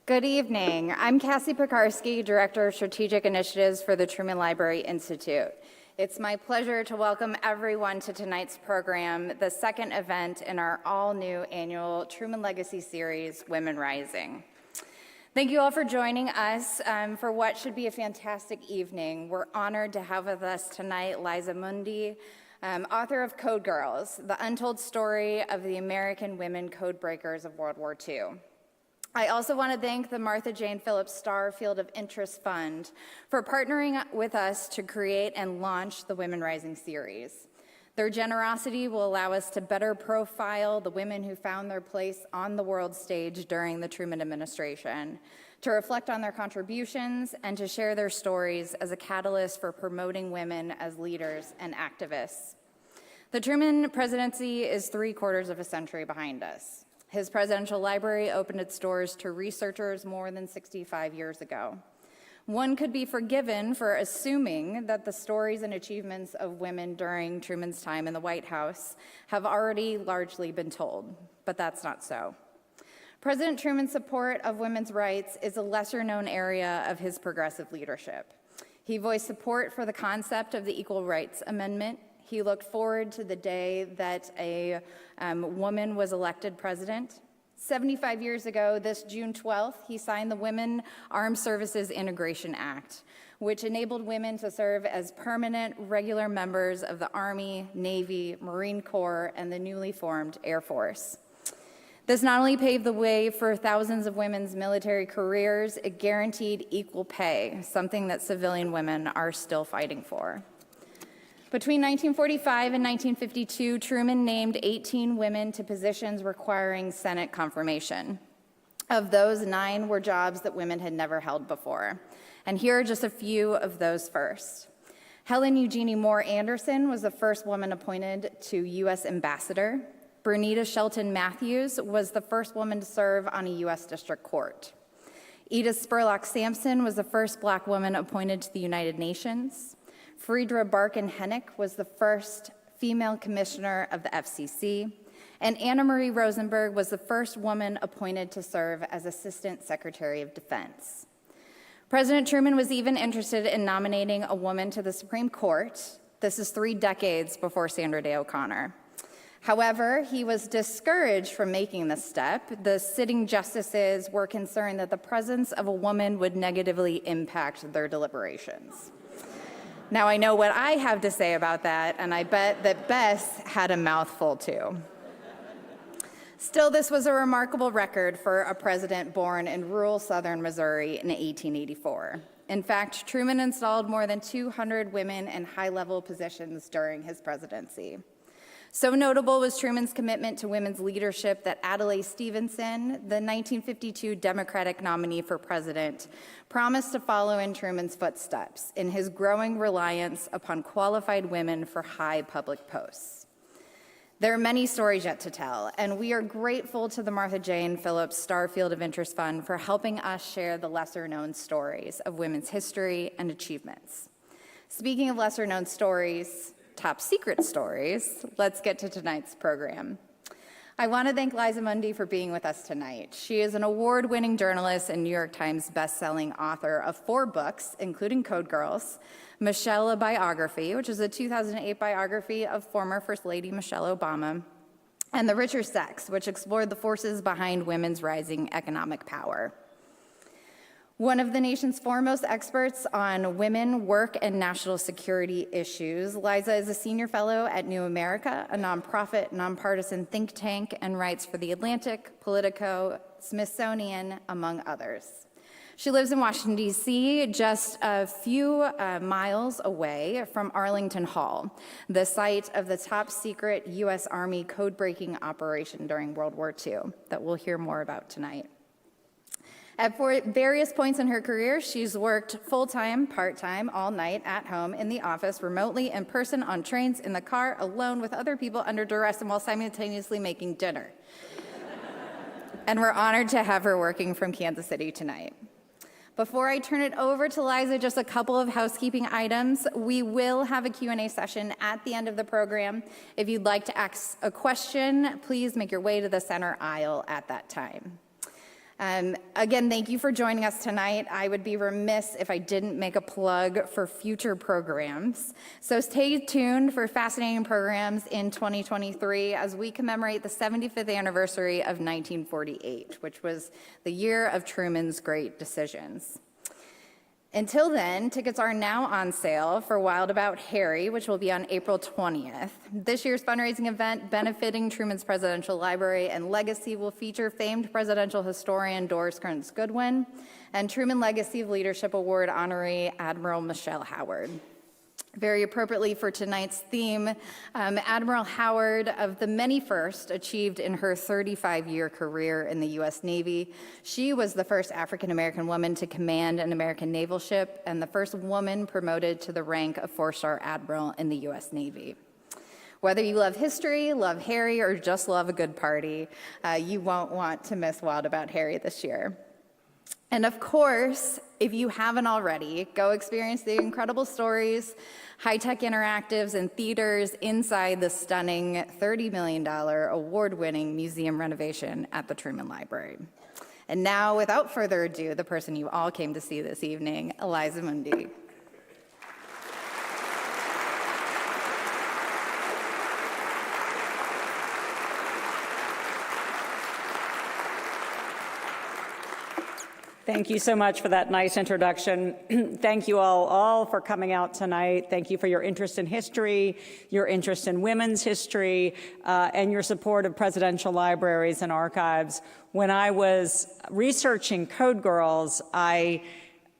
Good evening. I'm Cassie Pekarsky, Director of Strategic Initiatives for the Truman Library Institute. It's my pleasure to welcome everyone to tonight's program, the second event in our all-new annual Truman Legacy Series, Women Rising. Thank you all for joining us for what should be a fantastic evening. We're honored to have with us tonight LIZA MUNDY, author of Code Girls, the untold story of the American women code breakers of World War II. I also want to thank the Martha Jane Phillips Starr Field of Interest Fund for partnering with us to create and launch the Women Rising series. Their generosity will allow us to better profile the women who found their place on the world stage during the Truman administration, to reflect on their contributions, and to share their stories as a catalyst for promoting women as leaders and activists. The Truman presidency is 3/4 of a century behind us. His presidential library opened its doors to researchers more than 65 years ago. One could be forgiven for assuming that the stories and achievements of women during Truman's time in the White House have already largely been told, but that's not so. President Truman's support of women's rights is a lesser-known area of his progressive leadership. He voiced support for the concept of the Equal Rights Amendment. He looked forward to the day that a woman was elected president. 75 years ago, this June 12th, he signed the Women Armed Services Integration Act, which enabled women to serve as permanent, regular members of the Army, Navy, Marine Corps, and the newly formed Air Force. This not only paved the way for thousands of women's military careers, it guaranteed equal pay, something that civilian women are still fighting for. Between 1945 and 1952, Truman named 18 women to positions requiring Senate confirmation. Of those, 9 were jobs that women had never held before. And here are just a few of those first. Helen Eugenie Moore Anderson was the first woman appointed to U.S. ambassador. Bernita Shelton Matthews was the first woman to serve on a U.S. district court. Edith Spurlock Sampson was the first Black woman appointed to the United Nations. Friedra Barkin-Hennick was the first female commissioner of the FCC, and Anna Marie Rosenberg was the first woman appointed to serve as Assistant Secretary of Defense. President Truman was even interested in nominating a woman to the Supreme Court. This is 3 decades before Sandra Day O'Connor. However, he was discouraged from making this step. The sitting justices were concerned that the presence of a woman would negatively impact their deliberations. Now, I know what I have to say about that, and I bet that Bess had a mouthful too. Still, this was a remarkable record for a president born in rural southern Missouri in 1884. In fact, Truman installed more than 200 women in high-level positions during his presidency. So notable was Truman's commitment to women's leadership that Adlai Stevenson, the 1952 Democratic nominee for president, promised to follow in Truman's footsteps in his growing reliance upon qualified women for high public posts. There are many stories yet to tell, and we are grateful to the Martha Jane Phillips Starr Field of Interest Fund for helping us share the lesser-known stories of women's history and achievements. Speaking of lesser-known stories, top secret stories, let's get to tonight's program. I want to thank LIZA MUNDY for being with us tonight. She is an award-winning journalist and New York Times best-selling author of 4 books, including Code Girls, Michelle, a Biography, which is a 2008 biography of former First Lady Michelle Obama, and The Richer Sex, which explored the forces behind women's rising economic power. One of the nation's foremost experts on women, work, and national security issues, LIZA is a senior fellow at New America, a nonprofit, nonpartisan think tank, and writes for The Atlantic, Politico, Smithsonian, among others. She lives in Washington, D.C., just a few miles away from Arlington Hall, the site of the top-secret U.S. Army code-breaking operation during World War II that we'll hear more about tonight. At various points in her career, she's worked full-time, part-time, all night, at home, in the office, remotely, in person, on trains, in the car, alone with other people under duress, and while simultaneously making dinner. And we're honored to have her working from Kansas City tonight. Before I turn it over to LIZA, just a couple of housekeeping items. We will have a Q&A session at the end of the program. If you'd like to ask a question, please make your way to the center aisle at that time. Again, thank you for joining us tonight. I would be remiss if I didn't make a plug for future programs. So stay tuned for fascinating programs in 2023 as we commemorate the 75th anniversary of 1948, which was the year of Truman's great decisions. Until then, tickets are now on sale for Wild About Harry, which will be on April 20th. This year's fundraising event benefiting Truman's Presidential Library and Legacy will feature famed presidential historian Doris Kearns Goodwin and Truman Legacy of Leadership Award honoree Admiral Michelle Howard. Very appropriately for tonight's theme, Admiral Howard, of the many firsts achieved in her 35-year career in the U.S. Navy, she was the first African-American woman to command an American naval ship and the first woman promoted to the rank of 4-star admiral in the U.S. Navy. Whether you love history, love Harry, or just love a good party, you won't want to miss Wild About Harry this year. And of course, if you haven't already, go experience the incredible stories, high-tech interactives, and theaters inside the stunning $30 million award-winning museum renovation at the Truman Library. And now, without further ado, the person you all came to see this evening, LIZA MUNDY. Thank you so much for that nice introduction. Thank you all for coming out tonight. Thank you for your interest in history, your interest in women's history, and your support of presidential libraries and archives. When I was researching Code Girls, I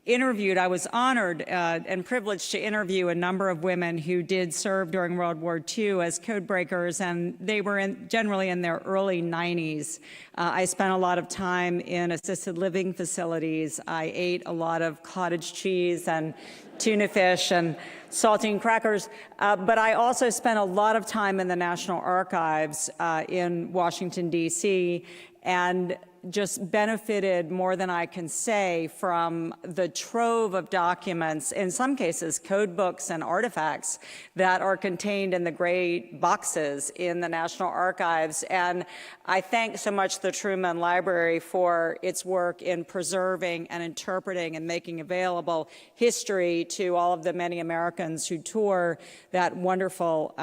was honored and privileged to interview a number of women who did serve during World War II as code breakers, and they were generally in their early 90s. I spent a lot of time in assisted living facilities. I ate a lot of cottage cheese and tuna fish and saltine crackers, but I also spent a lot of time in the National Archives in Washington, D.C., and just benefited more than I can say from the trove of documents, in some cases code books and artifacts that are contained in the gray boxes in the National Archives. And I thank so much the Truman Library for its work in preserving and interpreting and making available history to all of the many Americans who tour that wonderful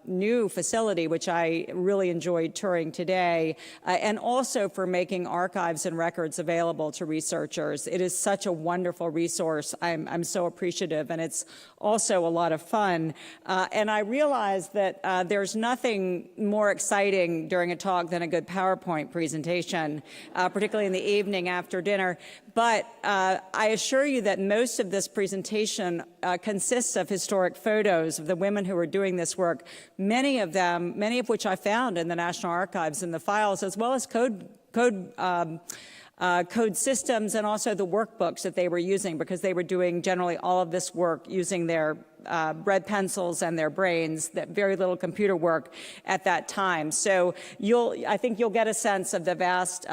new facility, which I really enjoyed touring today, and also for making archives and records available to researchers. It is such a wonderful resource. I'm so appreciative, and it's also a lot of fun. And I realized that there's nothing more exciting during a talk than a good PowerPoint presentation, particularly in the evening after dinner. But I assure you that most of this presentation consists of historic photos of the women who are doing this work, many of which I found in the National Archives in the files, as well as code systems and also the workbooks that they were using, because they were doing generally all of this work using their red pencils and their brains, that very little computer work at that time. So I think you'll get a sense of the vast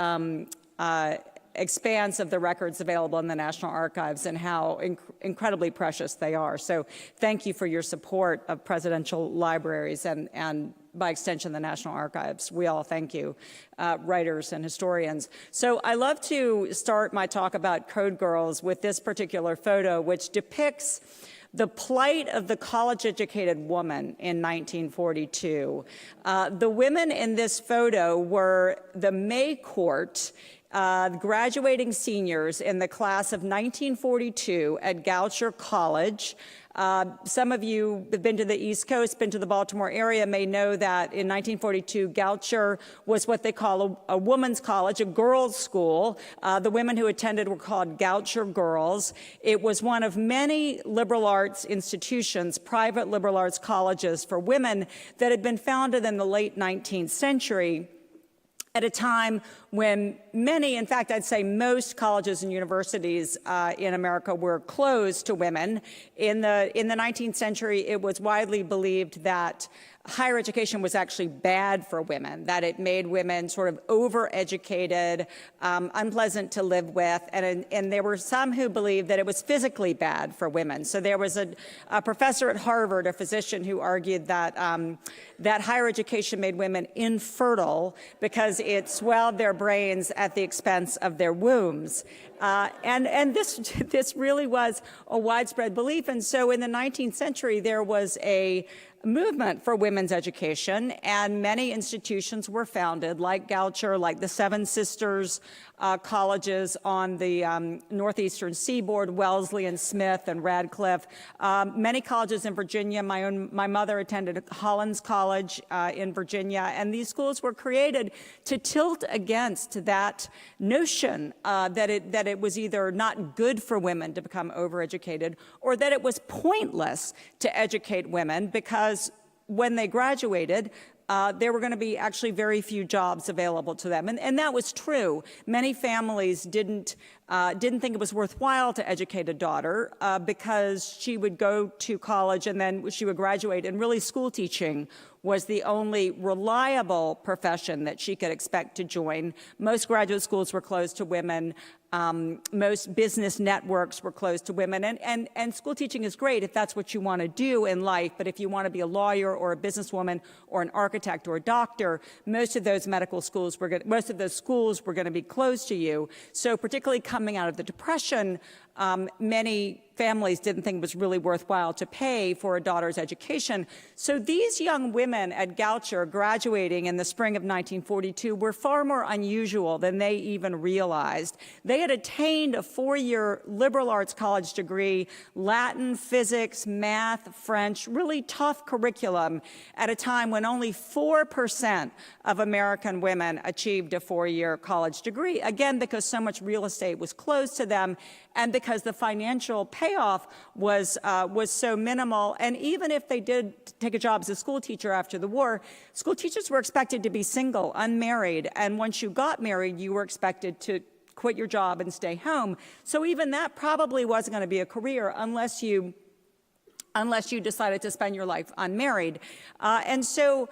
expanse of the records available in the National Archives and how incredibly precious they are. So thank you for your support of presidential libraries and by extension, the National Archives. We all thank you, writers and historians. So I love to start my talk about Code Girls with this particular photo, which depicts the plight of the college-educated woman in 1942. The women in this photo were the May Court, graduating seniors in the class of 1942 at Goucher College. Some of you have been to the East Coast, been to the Baltimore area, may know that in 1942, Goucher was what they call a woman's college, a girls' school. The women who attended were called Goucher Girls. It was one of many liberal arts institutions, private liberal arts colleges for women that had been founded in the late 19th century, at a time when many, in fact, I'd say most colleges and universities in America were closed to women. In the 19th century, it was widely believed that higher education was actually bad for women, that it made women sort of overeducated, unpleasant to live with, and there were some who believed that it was physically bad for women. So there was a professor at Harvard, a physician, who argued that that higher education made women infertile because it swelled their brains at the expense of their wombs. And this really was a widespread belief. And so in the 19th century, there was a movement for women's education, and many institutions were founded, like Goucher, like the Seven Sisters colleges on the northeastern seaboard, Wellesley and Smith and Radcliffe. Many colleges in Virginia. My mother attended Hollins College in Virginia, and these schools were created to tilt against that notion that it was either not good for women to become overeducated, or that it was pointless to educate women because when they graduated, there were going to be actually very few jobs available to them. And that was true. Many families didn't think it was worthwhile to educate a daughter because she would go to college and then she would graduate, and really school teaching was the only reliable profession that she could expect to join. Most graduate schools were closed to women. Most business networks were closed to women. And school teaching is great if that's what you want to do in life, but if you want to be a lawyer or a businesswoman or an architect or a doctor, most of those schools were going to be closed to you. So particularly coming out of the Depression, many families didn't think it was really worthwhile to pay for a daughter's education. So these young women at Goucher graduating in the spring of 1942 were far more unusual than they even realized. They had attained a 4-year liberal arts college degree, Latin, physics, math, French, really tough curriculum at a time when only 4% of American women achieved a 4-year college degree, again, because so much real estate was closed to them and because the financial payoff was so minimal. And even if they did take a job as a school teacher after the war, school teachers were expected to be single, unmarried, and once you got married, you were expected to quit your job and stay home. So even that probably wasn't going to be a career unless you decided to spend your life unmarried. And so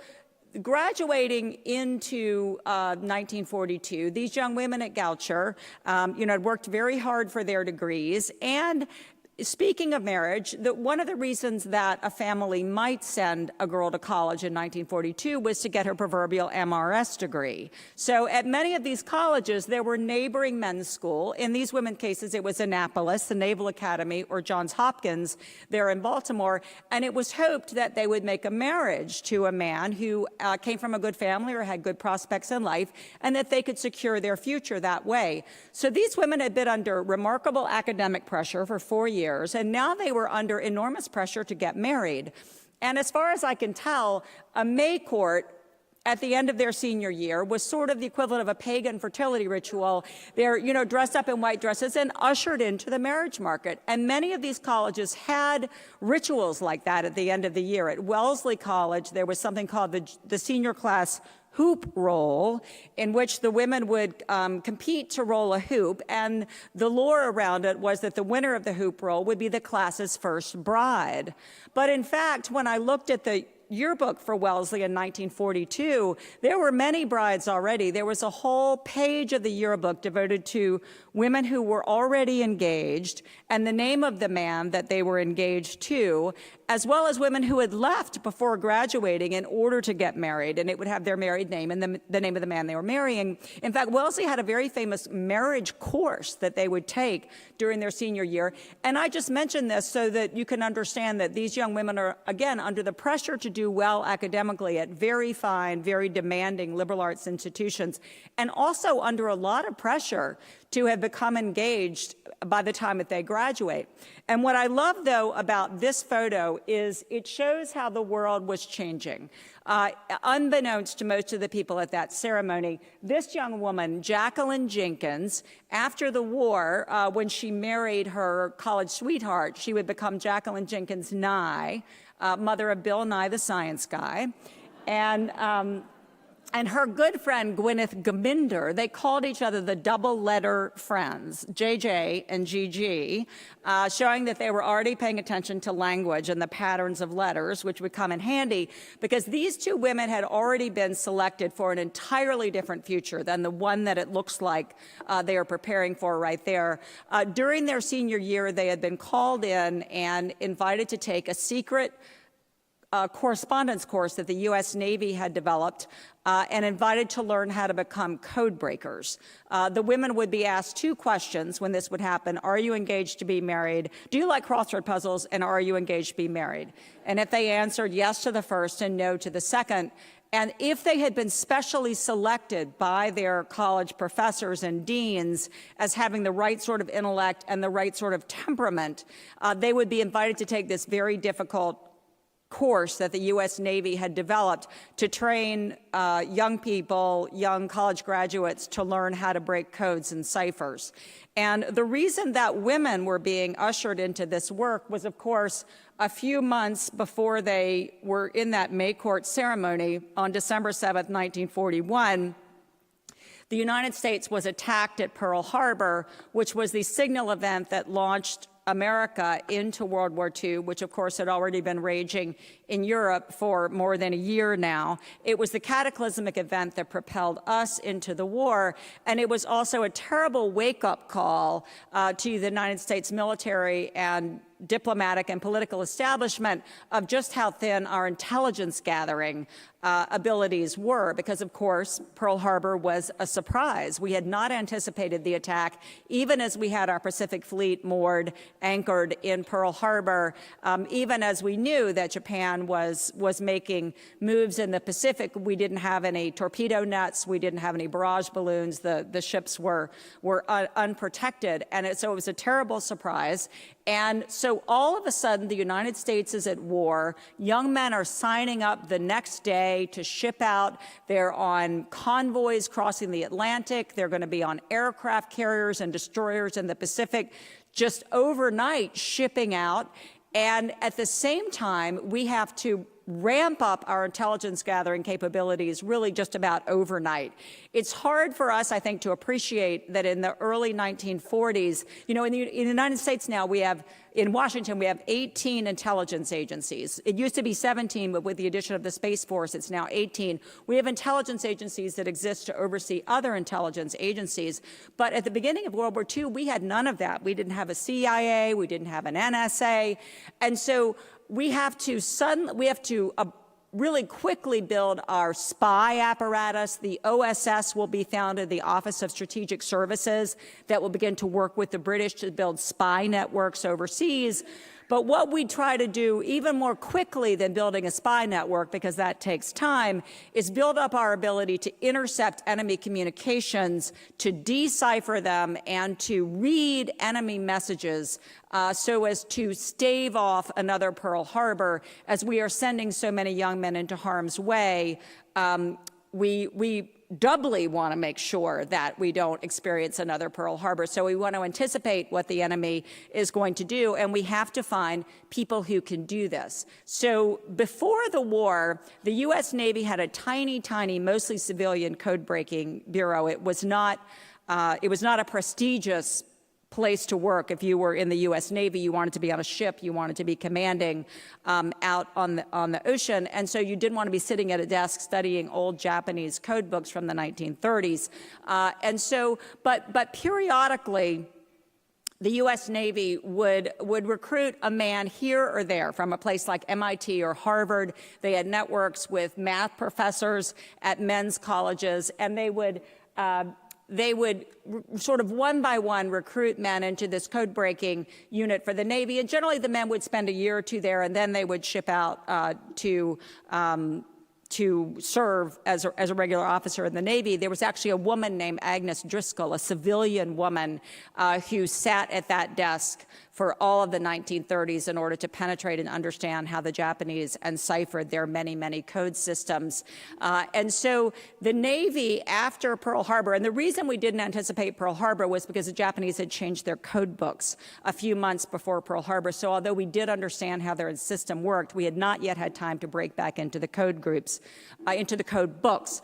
graduating into 1942, these young women at Goucher, had worked very hard for their degrees. And speaking of marriage, one of the reasons that a family might send a girl to college in 1942 was to get her proverbial MRS degree. So at many of these colleges, there were neighboring men's school. In these women's cases, it was Annapolis, the Naval Academy, or Johns Hopkins there in Baltimore. And it was hoped that they would make a marriage to a man who came from a good family or had good prospects in life, and that they could secure their future that way. So these women had been under remarkable academic pressure for 4 years. And now they were under enormous pressure to get married. And as far as I can tell, a May court at the end of their senior year was sort of the equivalent of a pagan fertility ritual. They're, dressed up in white dresses and ushered into the marriage market. And many of these colleges had rituals like that at the end of the year. At Wellesley College, there was something called the senior class hoop roll, in which the women would compete to roll a hoop, and the lore around it was that the winner of the hoop roll would be the class's first bride. But in fact, when I looked at the yearbook for Wellesley in 1942, there were many brides already. There was a whole page of the yearbook devoted to women who were already engaged and the name of the man that they were engaged to, as well as women who had left before graduating in order to get married, and it would have their married name and the name of the man they were marrying. In fact, Wellesley had a very famous marriage course that they would take during their senior year. And I just mentioned this so that you can understand that these young women are, again, under the pressure to do well academically at very fine, very demanding liberal arts institutions, and also under a lot of pressure to have become engaged by the time that they graduate. And what I love, though, about this photo is it shows how the world was changing. Unbeknownst to most of the people at that ceremony, this young woman, Jacqueline Jenkins, after the war, when she married her college sweetheart, she would become Jacqueline Jenkins Nye, mother of Bill Nye the Science Guy. And her good friend, Gwyneth Gaminder, they called each other the double-letter friends, JJ and GG, showing that they were already paying attention to language and the patterns of letters, which would come in handy, because these two women had already been selected for an entirely different future than the one that it looks like they are preparing for right there. During their senior year, they had been called in and invited to take a secret a correspondence course that the U.S. Navy had developed and invited to learn how to become code breakers. The women would be asked 2 questions when this would happen. Are you engaged to be married? Do you like crossword puzzles? And are you engaged to be married? And if they answered yes to the first and no to the second, and if they had been specially selected by their college professors and deans as having the right sort of intellect and the right sort of temperament, they would be invited to take this very difficult course that the U.S. Navy had developed to train young people, young college graduates, to learn how to break codes and ciphers. And the reason that women were being ushered into this work was, of course, a few months before they were in that May Court ceremony on December 7th, 1941, the United States was attacked at Pearl Harbor, which was the signal event that launched America into World War II, which of course had already been raging in Europe for more than a year now. It was the cataclysmic event that propelled us into the war, and it was also a terrible wake-up call to the United States military and diplomatic and political establishment of just how thin our intelligence gathering abilities were, because of course Pearl Harbor was a surprise. We had not anticipated the attack, even as we had our Pacific Fleet moored, anchored in Pearl Harbor, even as we knew that Japan was making moves in the Pacific. We didn't have any torpedo nets, we didn't have any barrage balloons, the ships were unprotected, and so it was a terrible surprise. And so all of a sudden, the United States is at war. Young men are signing up the next day to ship out. They're on convoys crossing the Atlantic. They're going to be on aircraft carriers and destroyers in the Pacific, just overnight shipping out. And at the same time, we have to ramp up our intelligence gathering capabilities really just about overnight. It's hard for us, I think, to appreciate that in the early 1940s, in the United States now, in Washington, we have 18 intelligence agencies. It used to be 17, but with the addition of the Space Force, it's now 18. We have intelligence agencies that exist to oversee other intelligence agencies. But at the beginning of World War II, we had none of that. We didn't have a CIA, we didn't have an NSA. And so we have to really quickly build our spy apparatus. The OSS will be founded, the Office of Strategic Services, that will begin to work with the British to build spy networks overseas. But what we try to do even more quickly than building a spy network, because that takes time, is build up our ability to intercept enemy communications, to decipher them, and to read enemy messages so as to stave off another Pearl Harbor. As we are sending so many young men into harm's way, we doubly want to make sure that we don't experience another Pearl Harbor. So we want to anticipate what the enemy is going to do, and we have to find people who can do this. So before the war, the U.S. Navy had a tiny, mostly civilian code-breaking bureau. It was not a prestigious place to work. If you were in the U.S. Navy, you wanted to be on a ship, you wanted to be commanding out on the ocean, and so you didn't want to be sitting at a desk studying old Japanese code books from the 1930s. But periodically, the U.S. Navy would recruit a man here or there from a place like MIT or Harvard. They had networks with math professors at men's colleges, and they would sort of one by one recruit men into this code-breaking unit for the Navy. And generally, the men would spend a year or two there, and then they would ship out to serve as a regular officer in the Navy. There was actually a woman named Agnes Driscoll, a civilian woman who sat at that desk for all of the 1930s in order to penetrate and understand how the Japanese enciphered their many code systems. And so the Navy, after Pearl Harbor, and the reason we didn't anticipate Pearl Harbor was because the Japanese had changed their code books a few months before Pearl Harbor. So although we did understand how their system worked, we had not yet had time to break back into the code groups, into the code books.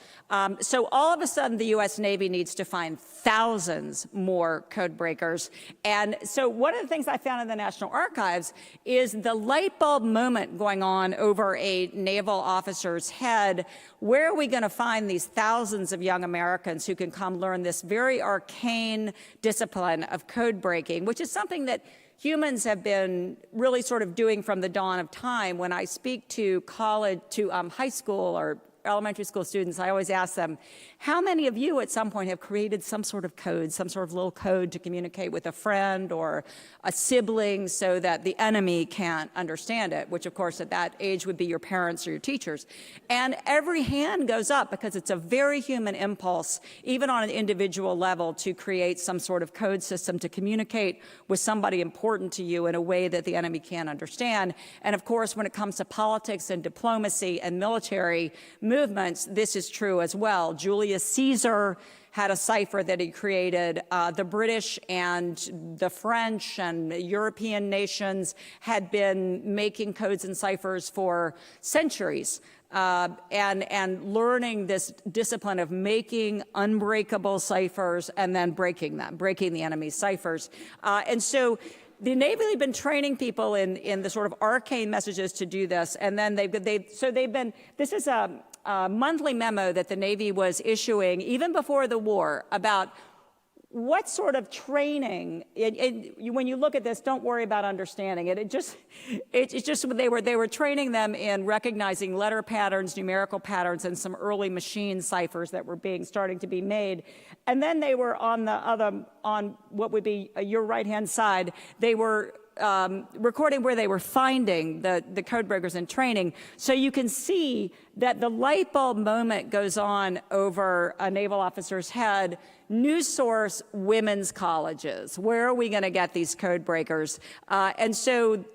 So all of a sudden, the U.S. Navy needs to find thousands more code breakers. And so one of the things I found in the National Archives is the light bulb moment going on over a naval officer's head. Where are we going to find these thousands of young Americans who can come learn this very arcane discipline of code breaking, which is something that humans have been really sort of doing from the dawn of time. When I speak to high school or elementary school students, I always ask them, how many of you at some point have created some sort of code, some sort of little code to communicate with a friend or a sibling so that the enemy can't understand it, which of course at that age would be your parents or your teachers. And every hand goes up because it's a very human impulse, even on an individual level, to create some sort of code system to communicate with somebody important to you in a way that the enemy can't understand. And of course, when it comes to politics and diplomacy and military movements, this is true as well. Julius Caesar had a cipher that he created. The British and the French and European nations had been making codes and ciphers for centuries. And learning this discipline of making unbreakable ciphers and then breaking the enemy's ciphers. And so the Navy had been training people in the sort of arcane messages to do this, and then this is a monthly memo that the Navy was issuing even before the war about what sort of training. When you look at this, don't worry about understanding it. It's just they were training them in recognizing letter patterns, numerical patterns, and some early machine ciphers that were starting to be made. And then they were on what would be your right-hand side, they were recording where they were finding the code breakers in training. So you can see that the light bulb moment goes on over a naval officer's head. News source, women's colleges. Where are we going to get these code breakers? And so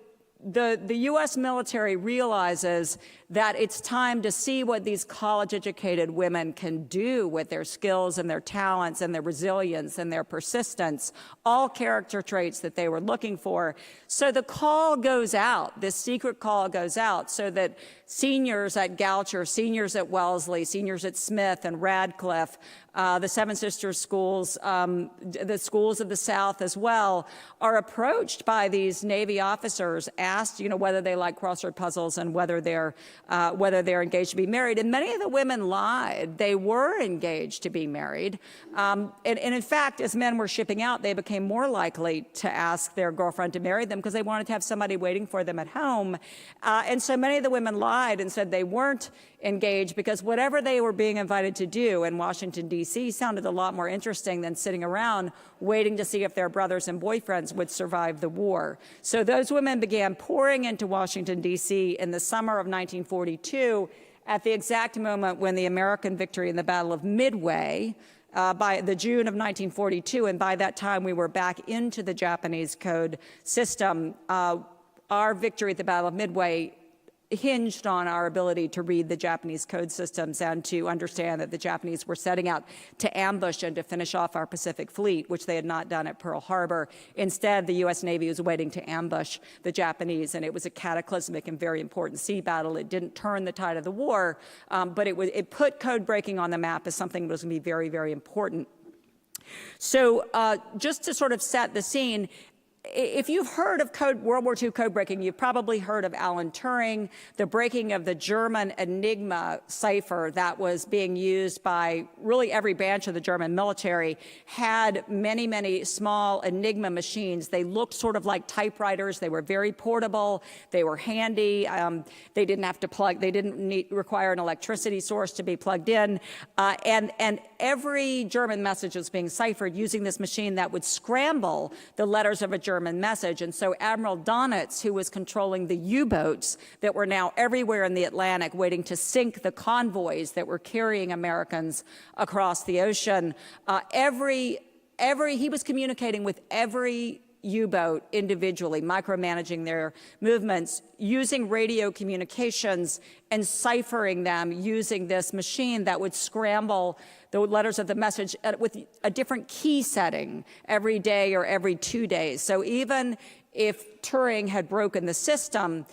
the U.S. military realizes that it's time to see what these college-educated women can do with their skills and their talents and their resilience and their persistence, all character traits that they were looking for. So the call goes out, this secret call goes out, so that seniors at Goucher, seniors at Wellesley, seniors at Smith and Radcliffe, the Seven Sisters schools, the schools of the South as well, are approached by these Navy officers, asked, whether they like crossword puzzles and whether they're engaged to be married. And many of the women lied. They were engaged to be married. And in fact, as men were shipping out, they became more likely to ask their girlfriend to marry them because they wanted to have somebody waiting for them at home. And so many of the women lied and said they weren't engaged because whatever they were being invited to do in Washington, D.C. sounded a lot more interesting than sitting around waiting to see if their brothers and boyfriends would survive the war. So those women began pouring into Washington, D.C. in the summer of 1942 at the exact moment when the American victory in the Battle of Midway, by the June of 1942, and by that time we were back into the Japanese code system. Our victory at the Battle of Midway hinged on our ability to read the Japanese code systems and to understand that the Japanese were setting out to ambush and to finish off our Pacific Fleet, which they had not done at Pearl Harbor. Instead, the U.S. Navy was waiting to ambush the Japanese, and it was a cataclysmic and very important sea battle. It didn't turn the tide of the war, but it put code breaking on the map as something that was going to be very, very important. So just to sort of set the scene, if you've heard of World War II code breaking, you've probably heard of Alan Turing, the breaking of the German Enigma cipher that was being used by really every branch of the German military, had many, many small Enigma machines. They looked sort of like typewriters. They were very portable. They were handy. They didn't require an electricity source to be plugged in. And every German message was being ciphered using this machine that would scramble the letters of a German message. And so Admiral Donitz, who was controlling the U-boats that were now everywhere in the Atlantic waiting to sink the convoys that were carrying Americans across the ocean, he was communicating with every U-boat individually, micromanaging their movements, using radio communications and ciphering them using this machine that would scramble the letters of the message with a different key setting every day or every 2 days. So even if Turing had broken the system,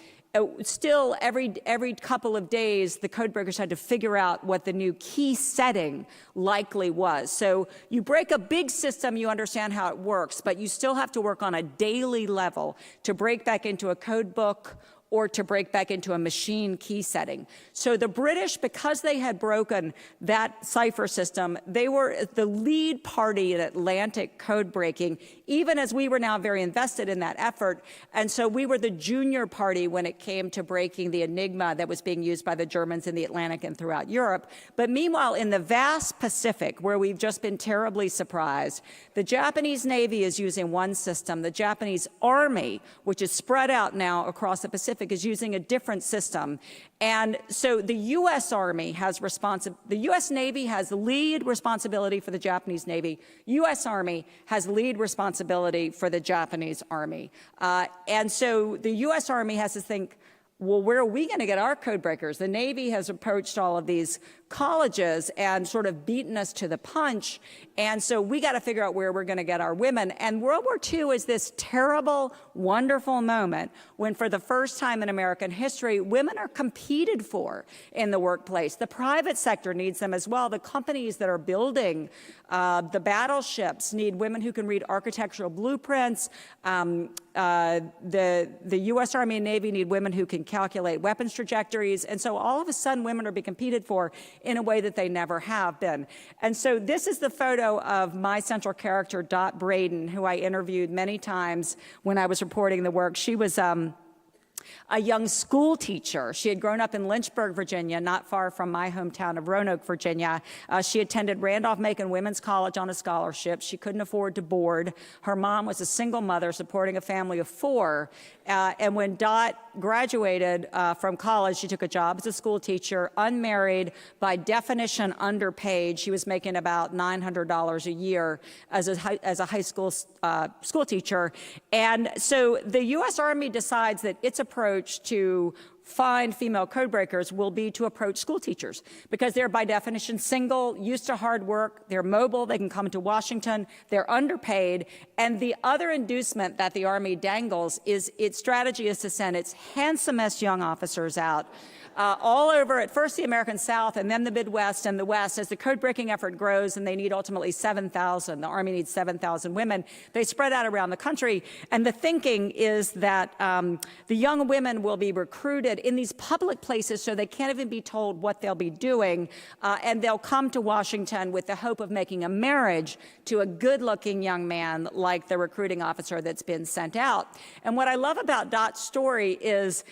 still, every couple of days, the codebreakers had to figure out what the new key setting likely was. So you break a big system, you understand how it works, but you still have to work on a daily level to break back into a code book or to break back into a machine key setting. So the British, because they had broken that cipher system, they were the lead party in Atlantic code breaking, even as we were now very invested in that effort. And so we were the junior party when it came to breaking the enigma that was being used by the Germans in the Atlantic and throughout Europe. But meanwhile, in the vast Pacific, where we've just been terribly surprised, the Japanese Navy is using one system. The Japanese Army, which is spread out now across the Pacific, is using a different system. And so the U.S. Army has the U.S. Navy has lead responsibility for the Japanese Navy. U.S. Army has lead responsibility for the Japanese Army. And so the U.S. Army has to think, well, where are we going to get our code breakers? The Navy has approached all of these colleges and sort of beaten us to the punch. And so we got to figure out where we're going to get our women. And World War II is this terrible, wonderful moment when, for the first time in American history, women are competed for in the workplace. The private sector needs them as well. The companies that are building the battleships need women who can read architectural blueprints. The U.S. Army and Navy need women who can calculate weapons trajectories. And so all of a sudden, women are being competed for in a way that they never have been. And so this is the photo of my central character, Dot Braden, who I interviewed many times when I was reporting the work. She was a young school teacher. She had grown up in Lynchburg, Virginia, not far from my hometown of Roanoke, Virginia. She attended Randolph-Macon Women's College on a scholarship. She couldn't afford to board. Her mom was a single mother supporting a family of 4. And when Dot graduated from college, she took a job as a school teacher, unmarried, by definition underpaid. She was making about $900 a year as a high school school teacher. And so the U.S. Army decides that its approach to find female codebreakers will be to approach school teachers because they're by definition single, used to hard work, they're mobile, they can come to Washington, they're underpaid. And the other inducement that the Army dangles is its strategy is to send its handsomest young officers out all over, at first the American South and then the Midwest and the West. As the code-breaking effort grows and they need ultimately 7,000, the Army needs 7,000 women, they spread out around the country. And the thinking is that the young women will be recruited in these public places so they can't even be told what they'll be doing, and they'll come to Washington with the hope of making a marriage to a good-looking young man like the recruiting officer that's been sent out. And what I love about Dot's story is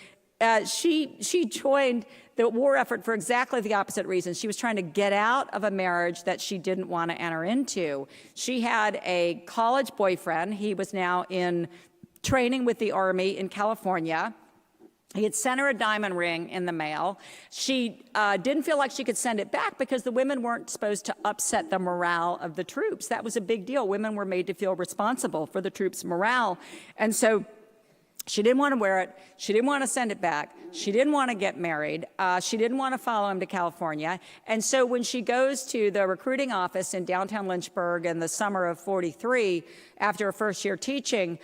she joined the war effort for exactly the opposite reason. She was trying to get out of a marriage that she didn't want to enter into. She had a college boyfriend. He was now in training with the Army in California. He had sent her a diamond ring in the mail. She didn't feel like she could send it back because the women weren't supposed to upset the morale of the troops. That was a big deal. Women were made to feel responsible for the troops' morale. And so she didn't want to wear it. She didn't want to send it back. She didn't want to get married. She didn't want to follow him to California. And so when she goes to the recruiting office in downtown Lynchburg in the summer of '43, after her first year teaching,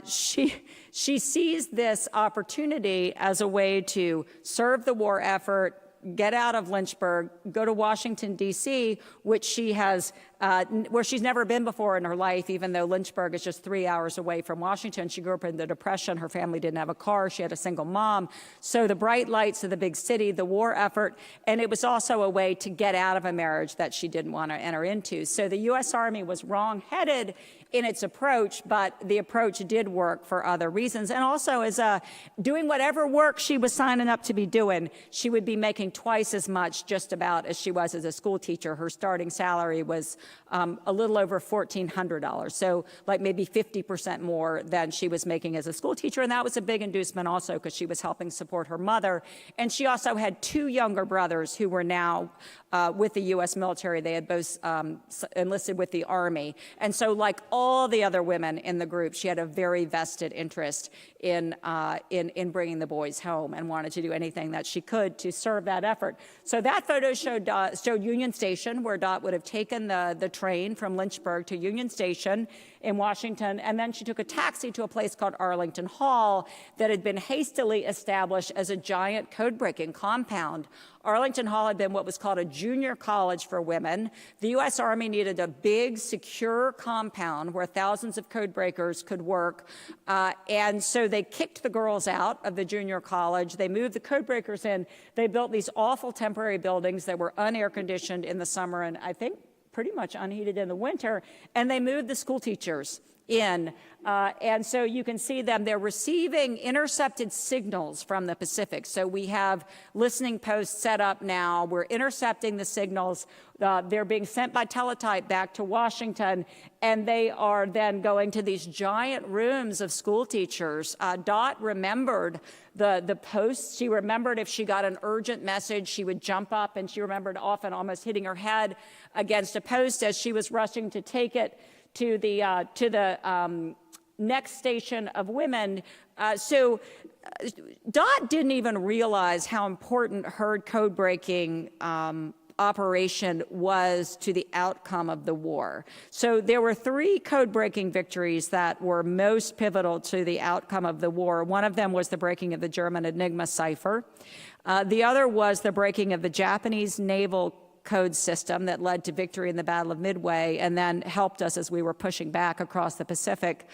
she sees this opportunity as a way to serve the war effort, get out of Lynchburg, go to Washington, D.C., which she has, where she's never been before in her life, even though Lynchburg is just 3 hours away from Washington. She grew up in the Depression. Her family didn't have a car. She had a single mom. So the bright lights of the big city, the war effort, and it was also a way to get out of a marriage that she didn't want to enter into. So the U.S. Army was wrong-headed in its approach, but the approach did work for other reasons. And also, as doing whatever work she was signing up to be doing, she would be making twice as much just about as she was as a school teacher. Her starting salary was a little over $1,400, so like maybe 50% more than she was making as a school teacher. And that was a big inducement also because she was helping support her mother. And she also had 2 younger brothers who were now with the U.S. military. They had both enlisted with the Army. And so like all the other women in the group, she had a very vested interest in bringing the boys home and wanted to do anything that she could to serve that effort. So that photo showed Union Station, where Dot would have taken the the train from Lynchburg to Union Station in Washington, and then she took a taxi to a place called Arlington Hall that had been hastily established as a giant code-breaking compound. Arlington Hall had been what was called a junior college for women. The U.S. Army needed a big, secure compound where thousands of code breakers could work, and so they kicked the girls out of the junior college. They moved the code breakers in. They built these awful temporary buildings that were unair conditioned in the summer and I think pretty much unheated in the winter, and they moved the school teachers in. And so you can see them, they're receiving intercepted signals from the Pacific. So we have listening posts set up now. We're intercepting the signals. They're being sent by teletype back to Washington, and they are then going to these giant rooms of school teachers. Dot remembered the posts. She remembered if she got an urgent message, she would jump up, and she remembered often almost hitting her head against a post as she was rushing to take it to the next station of women. So Dot didn't even realize how important her code-breaking operation was to the outcome of the war. So there were 3 code-breaking victories that were most pivotal to the outcome of the war. One of them was the breaking of the German Enigma cipher. The other was the breaking of the Japanese naval code system that led to victory in the Battle of Midway and then helped us as we were pushing back across the Pacific,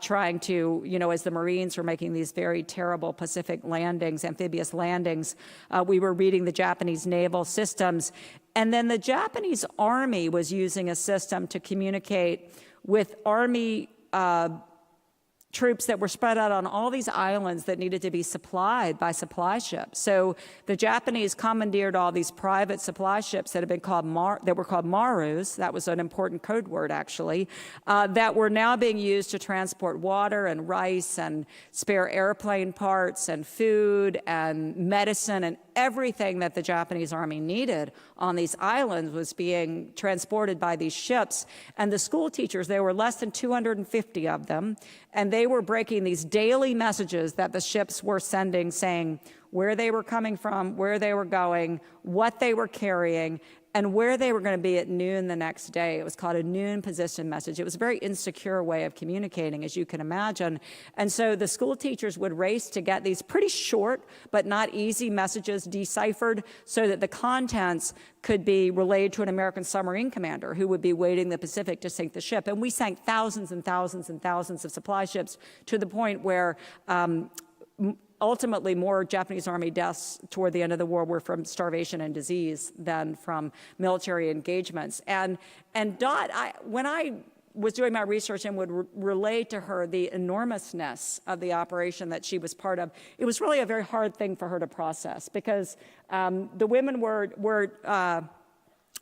trying to, as the Marines were making these very terrible Pacific landings, amphibious landings, we were reading the Japanese naval systems. And then the Japanese Army was using a system to communicate with Army troops that were spread out on all these islands that needed to be supplied by supply ships. So the Japanese commandeered all these private supply ships that had been called that were called Marus. That was an important code word, actually, that were now being used to transport water and rice and spare airplane parts and food and medicine, and everything that the Japanese Army needed on these islands was being transported by these ships. And the school teachers, there were less than 250 of them, and they were breaking these daily messages that the ships were sending, saying where they were coming from, where they were going, what they were carrying, and where they were going to be at noon the next day. It was called a noon position message. It was a very insecure way of communicating, as you can imagine. And so the school teachers would race to get these pretty short but not easy messages deciphered so that the contents could be relayed to an American submarine commander who would be waiting the Pacific to sink the ship. And we sank thousands and thousands and thousands of supply ships to the point where ultimately, more Japanese Army deaths toward the end of the war were from starvation and disease than from military engagements. And Dot, when I was doing my research and would relay to her the enormousness of the operation that she was part of, it was really a very hard thing for her to process because the women were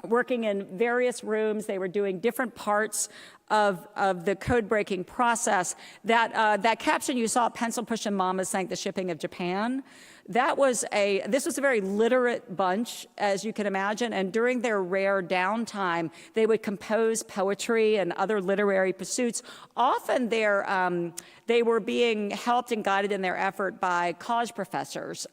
working in various rooms. They were doing different parts of the code-breaking process. That caption you saw, "Pencil Pushing Mamas Sank the Shipping of Japan," this was a very literate bunch, as you can imagine, and during their rare downtime, they would compose poetry and other literary pursuits. Often they were being helped and guided in their effort by college professors,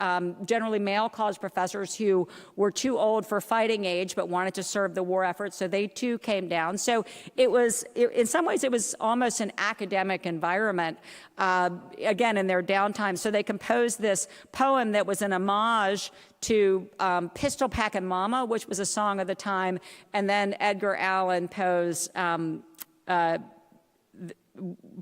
generally male college professors who were too old for fighting age but wanted to serve the war effort, so they too came down. So in some ways, it was almost an academic environment, again, in their downtime. So they composed this poem that was an homage to Pistol Packin' Mama, which was a song of the time, and then Edgar Allan Poe's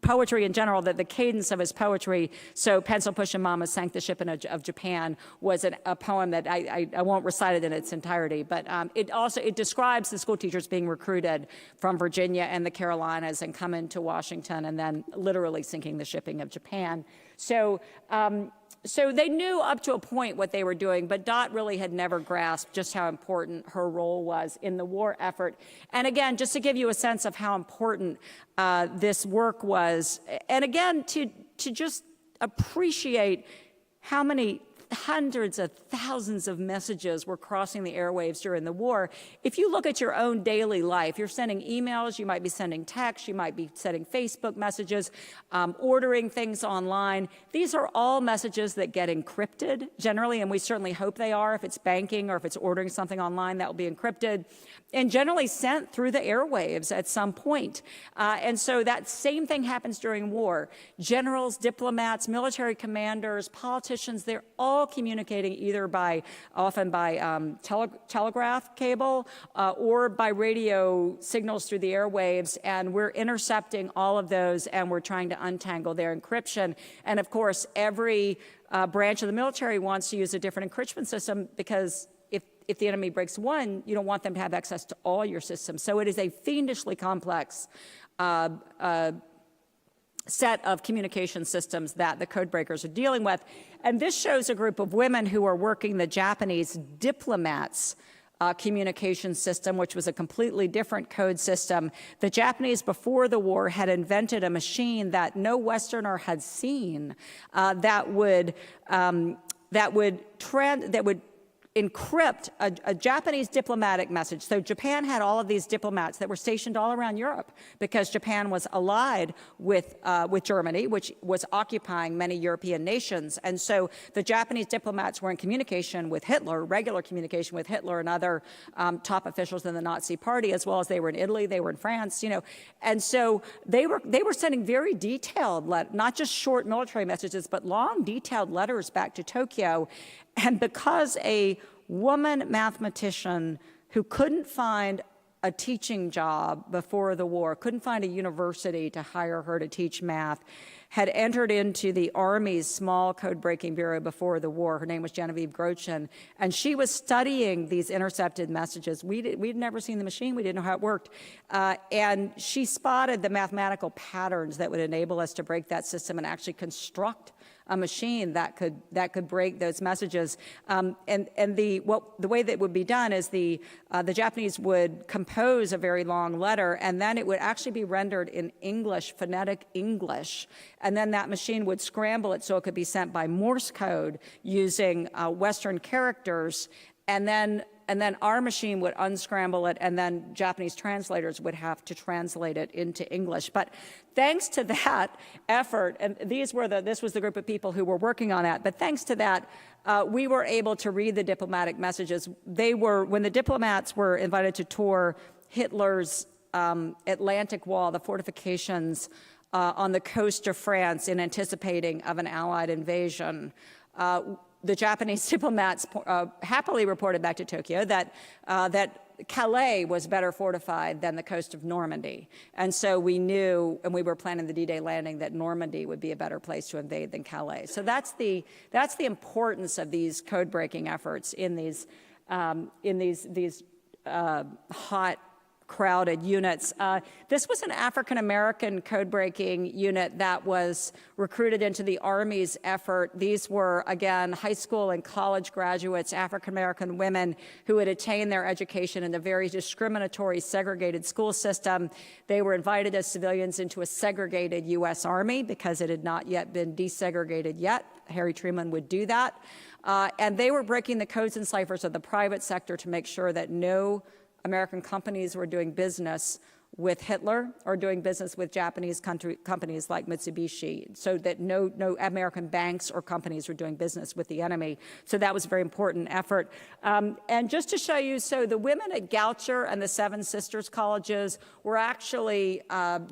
poetry in general, that the cadence of his poetry, so "Pencil Pushing Mama Sank the Shipping of Japan," was a poem that I won't recite it in its entirety, but it describes the school teachers being recruited from Virginia and the Carolinas and coming to Washington and then literally sinking the shipping of Japan. So they knew up to a point what they were doing, but Dot really had never grasped just how important her role was in the war effort. And again, just to give you a sense of how important this work was, and again, to just appreciate how many hundreds of thousands of messages were crossing the airwaves during the war. If you look at your own daily life, you're sending emails, you might be sending texts, you might be sending Facebook messages, ordering things online. These are all messages that get encrypted generally, and we certainly hope they are. If it's banking or if it's ordering something online, that will be encrypted and generally sent through the airwaves at some point. And so that same thing happens during war. Generals, diplomats, military commanders, politicians, they're all communicating either often by telegraph cable or by radio signals through the airwaves, and we're intercepting all of those, and we're trying to untangle their encryption. And of course, every branch of the military wants to use a different encryption system, because if the enemy breaks one, you don't want them to have access to all your systems. So it is a fiendishly complex set of communication systems that the code breakers are dealing with. And this shows a group of women who are working the Japanese diplomats' communication system, which was a completely different code system. The Japanese, before the war, had invented a machine that no Westerner had seen that would encrypt a Japanese diplomatic message. So Japan had all of these diplomats that were stationed all around Europe because Japan was allied with Germany, which was occupying many European nations. And so the Japanese diplomats were in communication with Hitler, regular communication with Hitler and other top officials in the Nazi Party, as well as they were in Italy, they were in France, And so they were sending very detailed, not just short military messages, but long, detailed letters back to Tokyo. And because a woman mathematician who couldn't find a teaching job before the war, couldn't find a university to hire her to teach math, had entered into the Army's small code-breaking bureau before the war. Her name was Genevieve Grochin, and she was studying these intercepted messages. We'd never seen the machine. We didn't know how it worked. And she spotted the mathematical patterns that would enable us to break that system and actually construct a machine that could break those messages. And the way that would be done is the Japanese would compose a very long letter, and then it would actually be rendered in English, phonetic English, and then that machine would scramble it so it could be sent by Morse code using Western characters, and then our machine would unscramble it, and then Japanese translators would have to translate it into English. But thanks to that effort, and this was the group of people who were working on that, but thanks to that, we were able to read the diplomatic messages. When the diplomats were invited to tour Hitler's Atlantic Wall, the fortifications on the coast of France in anticipating of an Allied invasion, the Japanese diplomats happily reported back to Tokyo that Calais was better fortified than the coast of Normandy. And so we knew, and we were planning the D-Day landing, that Normandy would be a better place to invade than Calais. So that's the importance of these code-breaking efforts in these hot, crowded units. This was an African-American code-breaking unit that was recruited into the Army's effort. These were, again, high school and college graduates, African-American women who had attained their education in a very discriminatory, segregated school system. They were invited as civilians into a segregated U.S. Army because it had not yet been desegregated yet. Harry Truman would do that. And they were breaking the codes and ciphers of the private sector to make sure that no American companies were doing business with Hitler or doing business with Japanese companies like Mitsubishi, so that no American banks or companies were doing business with the enemy. So that was a very important effort. And just to show you, so the women at Goucher and the Seven Sisters Colleges were actually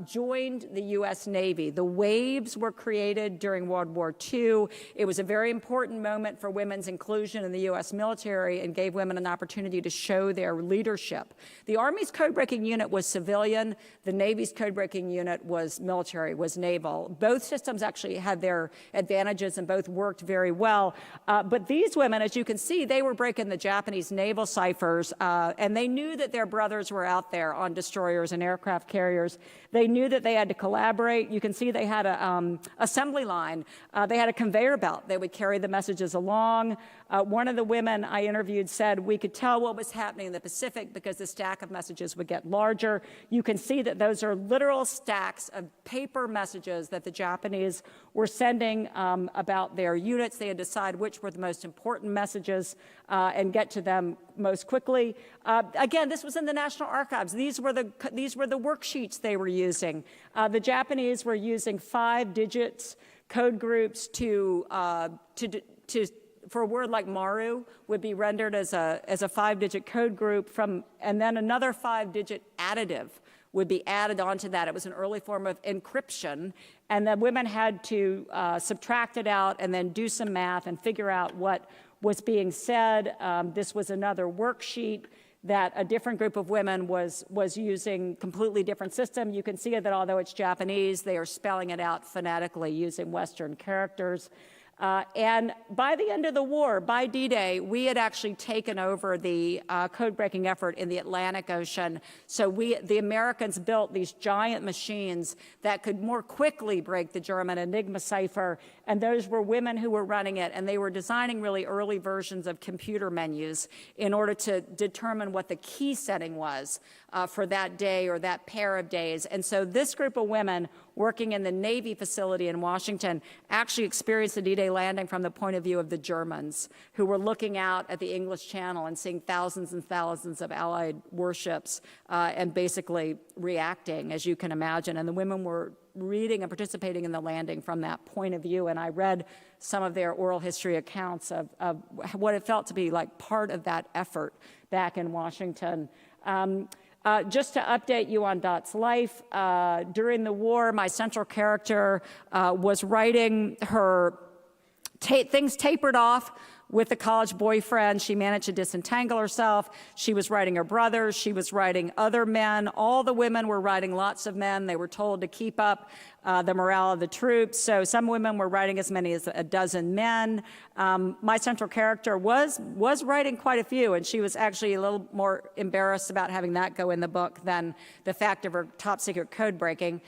joined the U.S. Navy. The waves were created during World War II. It was a very important moment for women's inclusion in the U.S. military and gave women an opportunity to show their leadership. The Army's code-breaking unit was civilian. The Navy's code-breaking unit was military, was naval. Both systems actually had their advantages and both worked very well. But these women, as you can see, they were breaking the Japanese naval ciphers, and they knew that their brothers were out there on destroyers and aircraft carriers. They knew that they had to collaborate. You can see they had an assembly line. They had a conveyor belt. They would carry the messages along. One of the women I interviewed said we could tell what was happening in the Pacific because the stack of messages would get larger. You can see that those are literal stacks of paper messages that the Japanese were sending about their units. They had to decide which were the most important messages and get to them most quickly. Again, this was in the National Archives. These were the worksheets they were using. The Japanese were using 5 digits code groups for a word like maru would be rendered as a 5-digit code group and then another 5-digit additive would be added onto that. It was an early form of encryption, and the women had to subtract it out and then do some math and figure out what was being said. This was another worksheet that a different group of women was using completely different system. You can see that although it's Japanese, they are spelling it out phonetically using Western characters. And by the end of the war, by D-Day, we had actually taken over the code-breaking effort in the Atlantic Ocean. So the Americans built these giant machines that could more quickly break the German Enigma cipher, and those were women who were running it, and they were designing really early versions of computer menus in order to determine what the key setting was for that day or that pair of days. And so this group of women working in the Navy facility in Washington actually experienced the D-Day landing from the point of view of the Germans, who were looking out at the English Channel and seeing thousands and thousands of Allied warships and basically reacting, as you can imagine. And the women were reading and participating in the landing from that point of view. And I read some of their oral history accounts of what it felt to be like part of that effort back in Washington. Just to update you on Dot's life, during the war, my central character was writing her things tapered off with a college boyfriend. She managed to disentangle herself. She was writing her brothers. She was writing other men. All the women were writing lots of men. They were told to keep up the morale of the troops. So some women were writing as many as a dozen men. My central character was writing quite a few, and she was actually a little more embarrassed about having that go in the book than the fact of her top secret code breaking.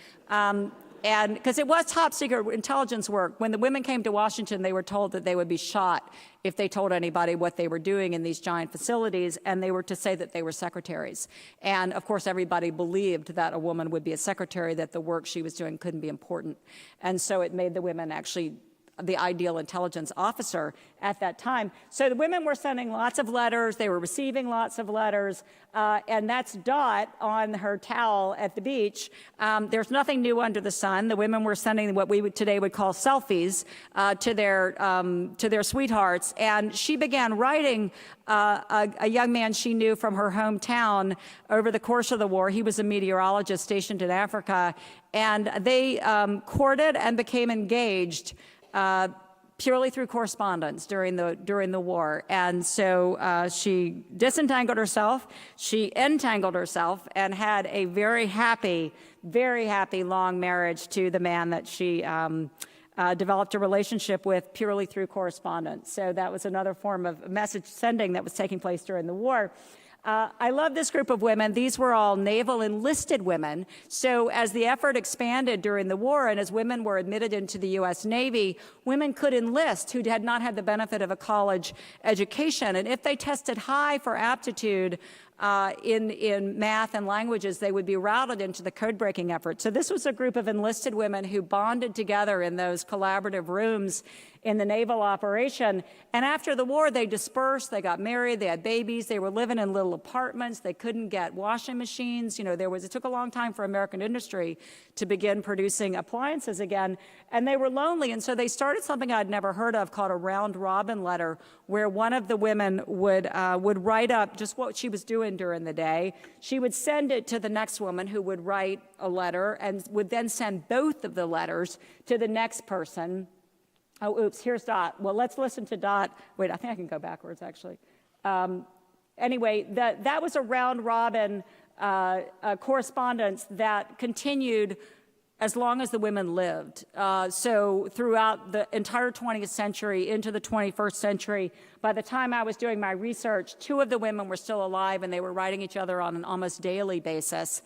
And because it was top secret intelligence work, when the women came to Washington, they were told that they would be shot if they told anybody what they were doing in these giant facilities, and they were to say that they were secretaries. And of course, everybody believed that a woman would be a secretary, that the work she was doing couldn't be important. And so it made the women actually the ideal intelligence officer at that time. So the women were sending lots of letters, they were receiving lots of letters, and that's Dot on her towel at the beach. There's nothing new under the sun. The women were sending what we today would call selfies to their sweethearts, and she began writing a young man she knew from her hometown over the course of the war. He was a meteorologist stationed in Africa, and they courted and became engaged purely through correspondence during the war. And so she disentangled herself, she entangled herself, and had a very happy long marriage to the man that she developed a relationship with purely through correspondence. So that was another form of message sending that was taking place during the war. I love this group of women. These were all naval enlisted women. So as the effort expanded during the war and as women were admitted into the U.S. Navy, women could enlist who had not had the benefit of a college education. And if they tested high for aptitude in math and languages, they would be routed into the code-breaking effort. So this was a group of enlisted women who bonded together in those collaborative rooms in the naval operation. And after the war, they dispersed, they got married, they had babies, they were living in little apartments, they couldn't get washing machines. You know, it took a long time for American industry to begin producing appliances again, and they were lonely. And so they started something I'd never heard of called a round-robin letter, where one of the women would write up just what she was doing during the day. She would send it to the next woman, who would write a letter and would then send both of the letters to the next person. Oh, oops, here's Dot. Well, let's listen to Dot. Wait, I think I can go backwards, actually. Anyway, that was a round-robin correspondence that continued as long as the women lived. So throughout the entire 20th century into the 21st century, by the time I was doing my research, 2 of the women were still alive, and they were writing each other on an almost daily basis.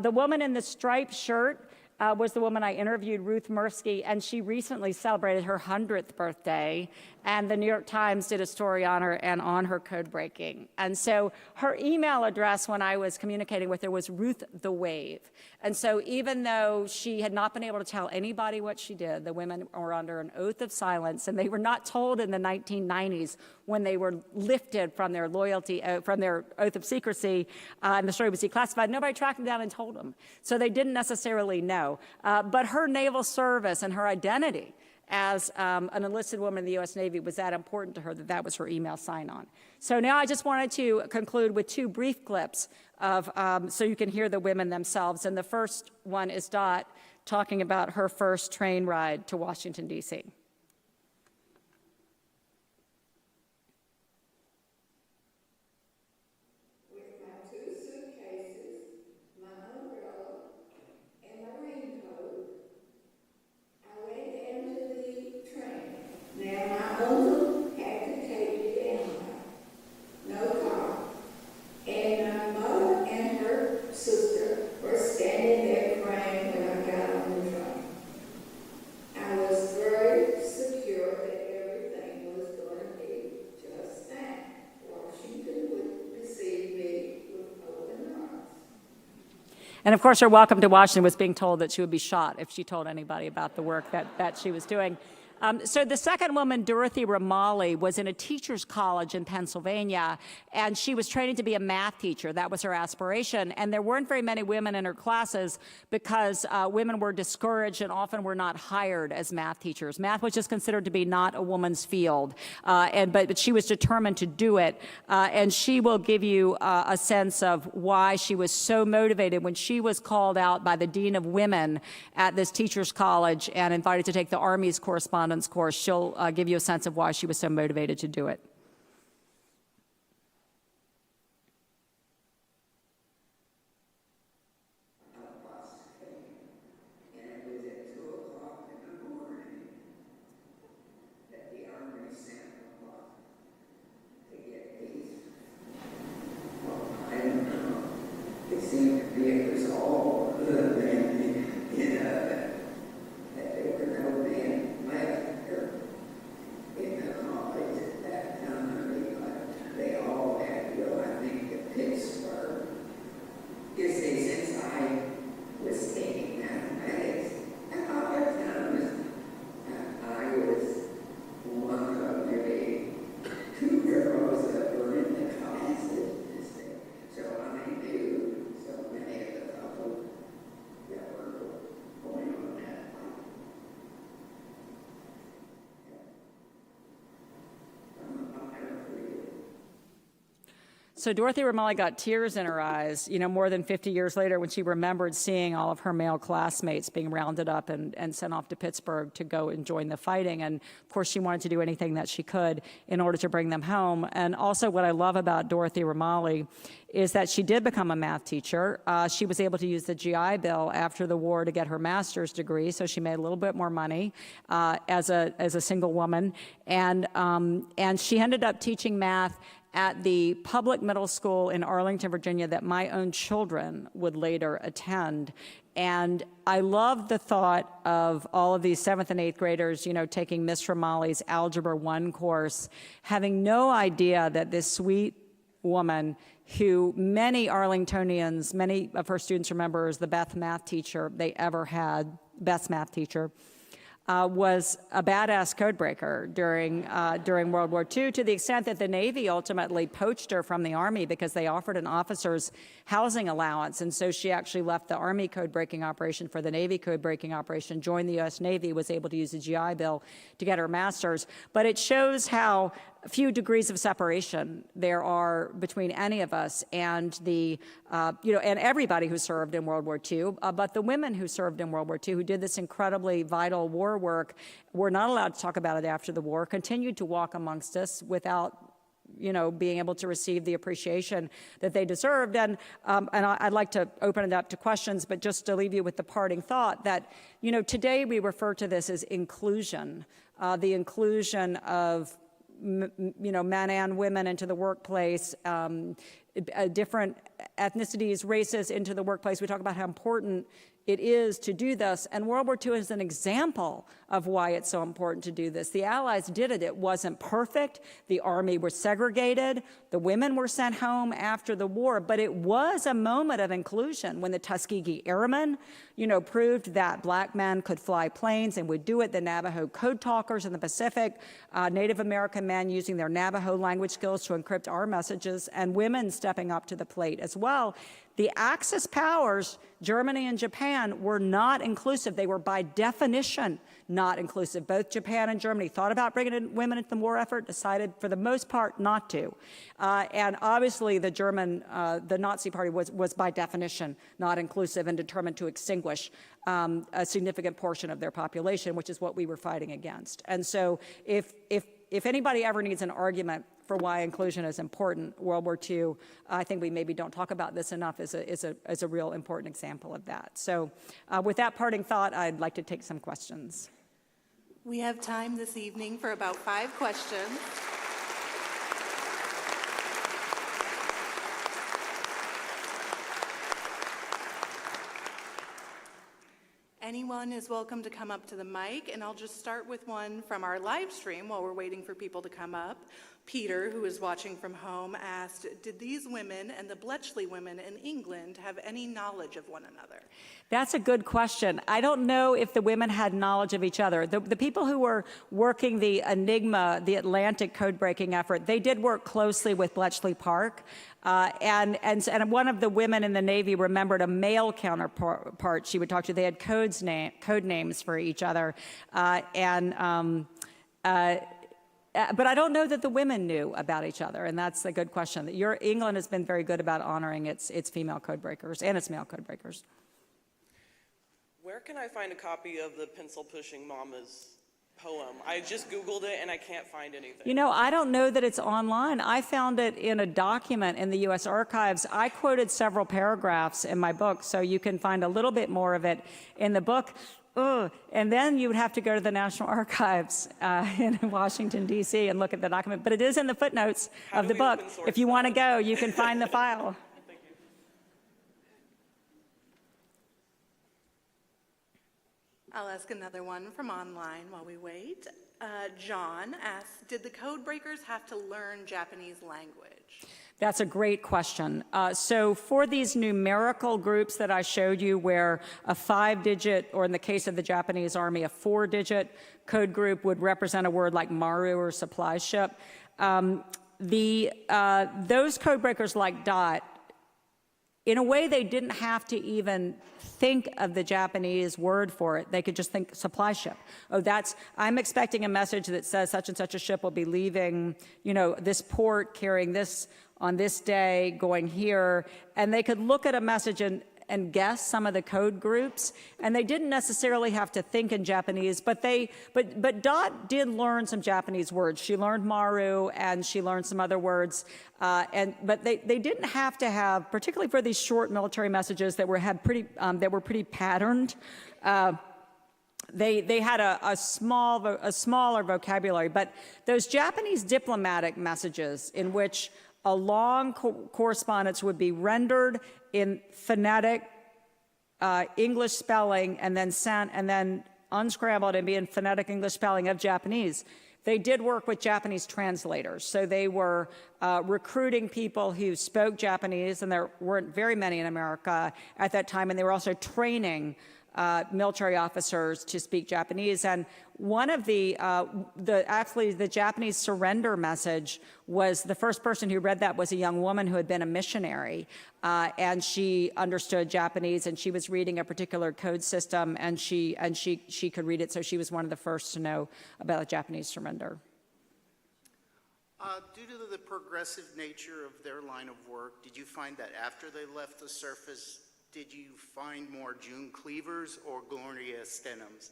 The woman in the striped shirt was the woman I interviewed, Ruth Mirsky, and she recently celebrated her 100th birthday, and the New York Times did a story on her and on her code breaking. And so her email address when I was communicating with her was Ruth the Wave. And so even though she had not been able to tell anybody what she did, the women were under an oath of silence, and they were not told in the 1990s when they were lifted from their loyalty, from their oath of secrecy, and the story was declassified. Nobody tracked them down and told them. So they didn't necessarily know. But her naval service and her identity as an enlisted woman in the U.S. Navy was that important to her that that was her email sign-on. So now I just wanted to conclude with two brief clips of, so you can hear the women themselves. And the first one is Dot talking about her first train ride to Washington, D.C. And of course, her welcome to Washington was being told that she would be shot if she told anybody about the work that she was doing. So the second woman, Dorothy Romali, was in a teacher's college in Pennsylvania, and she was training to be a math teacher. That was her aspiration. And there weren't very many women in her classes because women were discouraged and often were not hired as math teachers. Math was just considered to be not a woman's field, but she was determined to do it. And she will give you a sense of why she was so motivated when she was called out by the Dean of Women at this teacher's college and invited to take the Army's correspondence course. She'll give you a sense of why she was so motivated to do it. So Dorothy Romali got tears in her eyes, more than 50 years later when she remembered seeing all of her male classmates being rounded up and sent off to Pittsburgh to go and join the fighting. And of course, she wanted to do anything that she could in order to bring them home. And also what I love about Dorothy Romali is that she did become a math teacher. She was able to use the GI Bill after the war to get her master's degree, so she made a little bit more money as a single woman. And she ended up teaching math at the public middle school in Arlington, Virginia, that my own children would later attend. And I love the thought of all of these 7th and 8th graders, taking Miss Romali's Algebra 1 course, having no idea that this sweet woman who many Arlingtonians, many of her students remember as the best math teacher they ever had, was a badass codebreaker during World War II, to the extent that the Navy ultimately poached her from the Army because they offered an officer's housing allowance. And so she actually left the Army code-breaking operation for the Navy code-breaking operation, joined the U.S. Navy, was able to use the GI Bill to get her master's. But it shows how few degrees of separation there are between any of us and and everybody who served in World War II, but the women who served in World War II, who did this incredibly vital war work, were not allowed to talk about it after the war, continued to walk amongst us without being able to receive the appreciation that they deserved. And I'd like to open it up to questions, but just to leave you with the parting thought that, today we refer to this as inclusion, the inclusion of men and women into the workplace, different ethnicities, races into the workplace. We talk about how important it is to do this, and World War II is an example of why it's so important to do this. The Allies did it. It wasn't perfect. The Army was segregated. The women were sent home after the war, but it was a moment of inclusion when the Tuskegee Airmen, proved that black men could fly planes and would do it. The Navajo code talkers in the Pacific, Native American men using their Navajo language skills to encrypt our messages, and women stepping up to the plate as well. The Axis powers, Germany and Japan, were not inclusive. They were by definition not inclusive. Both Japan and Germany thought about bringing in women into the war effort, decided for the most part not to. And obviously the Nazi Party was by definition not inclusive and determined to extinguish a significant portion of their population, which is what we were fighting against. And so if anybody ever needs an argument for why inclusion is important, World War II, I think we maybe don't talk about this enough, is a real important example of that. So with that parting thought, I'd like to take some questions. We have time this evening for about 5 questions. Anyone is welcome to come up to the mic, and I'll just start with one from our live stream while we're waiting for people to come up. Peter, who is watching from home, asked, did these women and the Bletchley women in England have any knowledge of one another? That's a good question. I don't know if the women had knowledge of each other. The people who were working the Enigma, the Atlantic code-breaking effort, they did work closely with Bletchley Park. And one of the women in the Navy remembered a male counterpart she would talk to. They had code names for each other. But I don't know that the women knew about each other, and that's a good question. England has been very good about honoring its female codebreakers and its male codebreakers. Where can I find a copy of the pencil-pushing mamas poem? I just Googled it, and I can't find anything. I don't know that it's online. I found it in a document in the U.S. Archives. I quoted several paragraphs in my book, so you can find a little bit more of it in the book. And then you would have to go to the National Archives in Washington, D.C. and look at the document. But it is in the footnotes of the book. If you want to go, you can find the file. Thank you. I'll ask another one from online while we wait. John asks, did the code breakers have to learn Japanese language? That's a great question. So for these numerical groups that I showed you, where a 5-digit, or in the case of the Japanese Army, a 4-digit code group would represent a word like maru or supply ship, those code breakers like DOT, in a way they didn't have to even think of the Japanese word for it. They could just think supply ship. I'm expecting a message that says such and such a ship will be leaving, this port, carrying this on this day, going here. And they could look at a message and guess some of the code groups, and they didn't necessarily have to think in Japanese, but Dot did learn some Japanese words. She learned maru, and she learned some other words, but they didn't have to have, particularly for these short military messages that were pretty patterned. They had a smaller vocabulary, but those Japanese diplomatic messages in which a long correspondence would be rendered in phonetic English spelling and then sent and then unscrambled and be in phonetic English spelling of Japanese. They did work with Japanese translators. So they were recruiting people who spoke Japanese, and there weren't very many in America at that time, and they were also training military officers to speak Japanese. And one of the Japanese surrender message was, the first person who read that was a young woman who had been a missionary, and she understood Japanese, and she was reading a particular code system, and she could read it, so she was one of the first to know about the Japanese surrender. Due to the progressive nature of their line of work, did you find that after they left the surface, did you find more June Cleavers or Gloria Stenoms?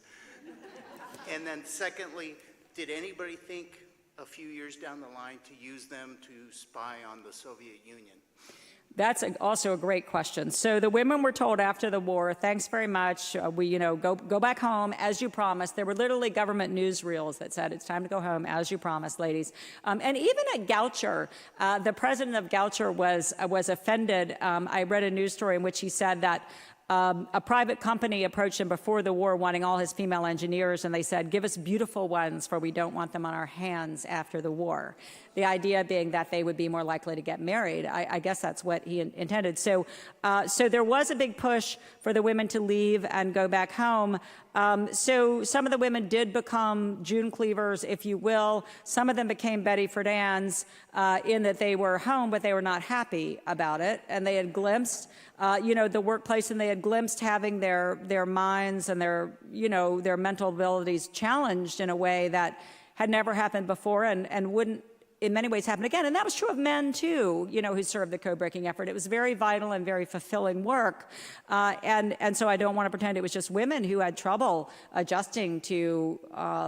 And then secondly, did anybody think a few years down the line to use them to spy on the Soviet Union? That's also a great question. So the women were told after the war, thanks very much, go back home as you promised. There were literally government newsreels that said, it's time to go home as you promised, ladies. And even at Goucher, the president of Goucher was offended. I read a news story in which he said that a private company approached him before the war wanting all his female engineers, and they said, give us beautiful ones, for we don't want them on our hands after the war. The idea being that they would be more likely to get married. I guess that's what he intended. So there was a big push for the women to leave and go back home. So some of the women did become June Cleavers, if you will. Some of them became Betty Friedan's in that they were home, but they were not happy about it. And they had glimpsed, the workplace, and they had glimpsed having their minds and their mental abilities challenged in a way that had never happened before and wouldn't in many ways happen again. And that was true of men too, who served the code-breaking effort. It was very vital and very fulfilling work. And so I don't want to pretend it was just women who had trouble adjusting to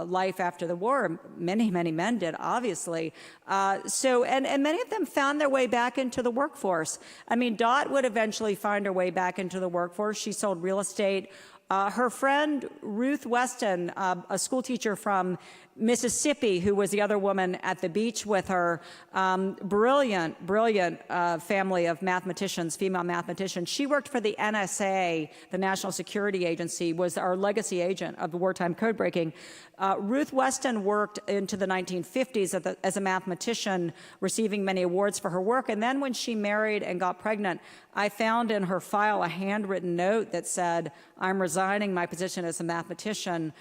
life after the war. Many, many men did, obviously. And many of them found their way back into the workforce. I mean, Dot would eventually find her way back into the workforce. She sold real estate. Her friend Ruth Weston, a school teacher from Mississippi, who was the other woman at the beach with her, brilliant family of mathematicians, female mathematicians. She worked for the NSA, the National Security Agency, was our legacy agent of the wartime code breaking. Ruth Weston worked into the 1950s as a mathematician, receiving many awards for her work. And then when she married and got pregnant, I found in her file a handwritten note that said, I'm resigning my position as a mathematician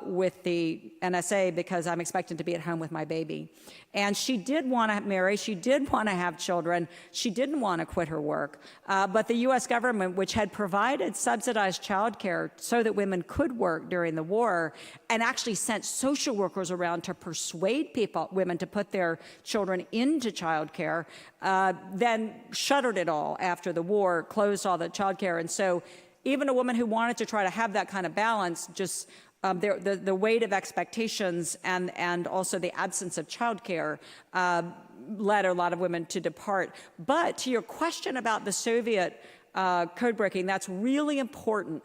with the NSA because I'm expecting to be at home with my baby. And she did want to marry. She did want to have children. She didn't want to quit her work. But the U.S. government, which had provided subsidized childcare so that women could work during the war, and actually sent social workers around to persuade women to put their children into childcare, then shuttered it all after the war, closed all the childcare. And so even a woman who wanted to try to have that kind of balance, just the weight of expectations and also the absence of childcare led a lot of women to depart. But to your question about the Soviet code breaking, that's really important.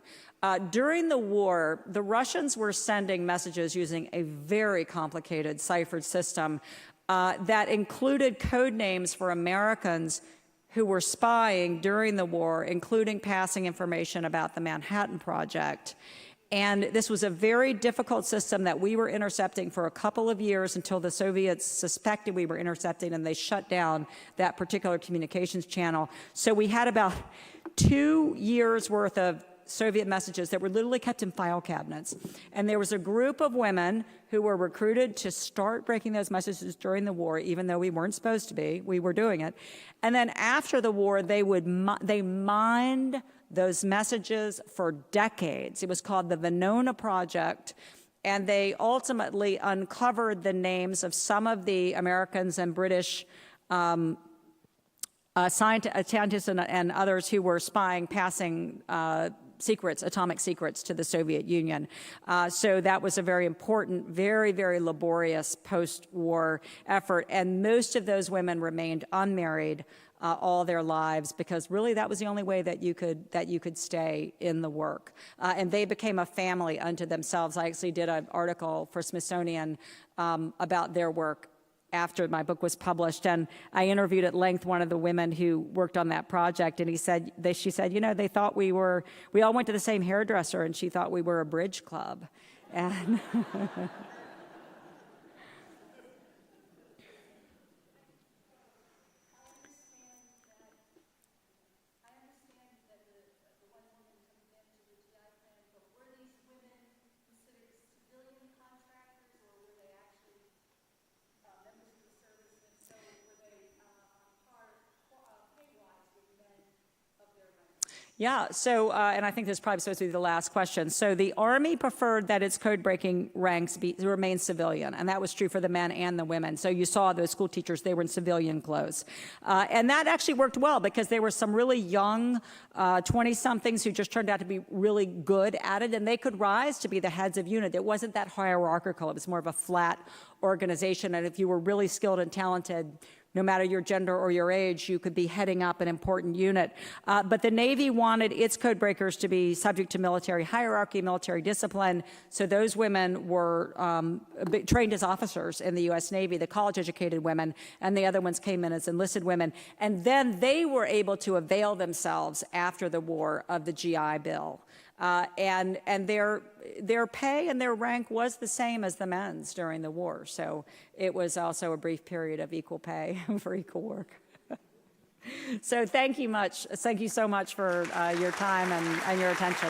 During the war, the Russians were sending messages using a very complicated ciphered system that included code names for Americans who were spying during the war, including passing information about the Manhattan Project. And this was a very difficult system that we were intercepting for a couple of years until the Soviets suspected we were intercepting, and they shut down that particular communications channel. So we had about 2 years worth of Soviet messages that were literally kept in file cabinets. And there was a group of women who were recruited to start breaking those messages during the war, even though we weren't supposed to be. We were doing it. And then after the war, they mined those messages for decades. It was called the Venona Project, and they ultimately uncovered the names of some of the Americans and British scientists and others who were spying, passing secrets, atomic secrets, to the Soviet Union. So that was a very important, very, very laborious post-war effort, and most of those women remained unmarried all their lives, because really that was the only way that you could stay in the work. And they became a family unto themselves. I actually did an article for Smithsonian about their work after my book was published, and I interviewed at length one of the women who worked on that project, and she said, they thought we all went to the same hairdresser, and she thought we were a bridge club. And yeah, so, and I think this is probably supposed to be the last question. So the Army preferred that its code-breaking ranks remain civilian, and that was true for the men and the women. So you saw those school teachers, they were in civilian clothes. And that actually worked well, because there were some really young 20-somethings who just turned out to be really good at it, and they could rise to be the heads of unit. It wasn't that hierarchical. It was more of a flat organization, and if you were really skilled and talented, no matter your gender or your age, you could be heading up an important unit. But the Navy wanted its code breakers to be subject to military hierarchy, military discipline. So those women were trained as officers in the U.S. Navy, the college-educated women, and the other ones came in as enlisted women. And then they were able to avail themselves after the war of the GI Bill. And their pay and their rank was the same as the men's during the war. So it was also a brief period of equal pay for equal work. So thank you so much for your time and your attention.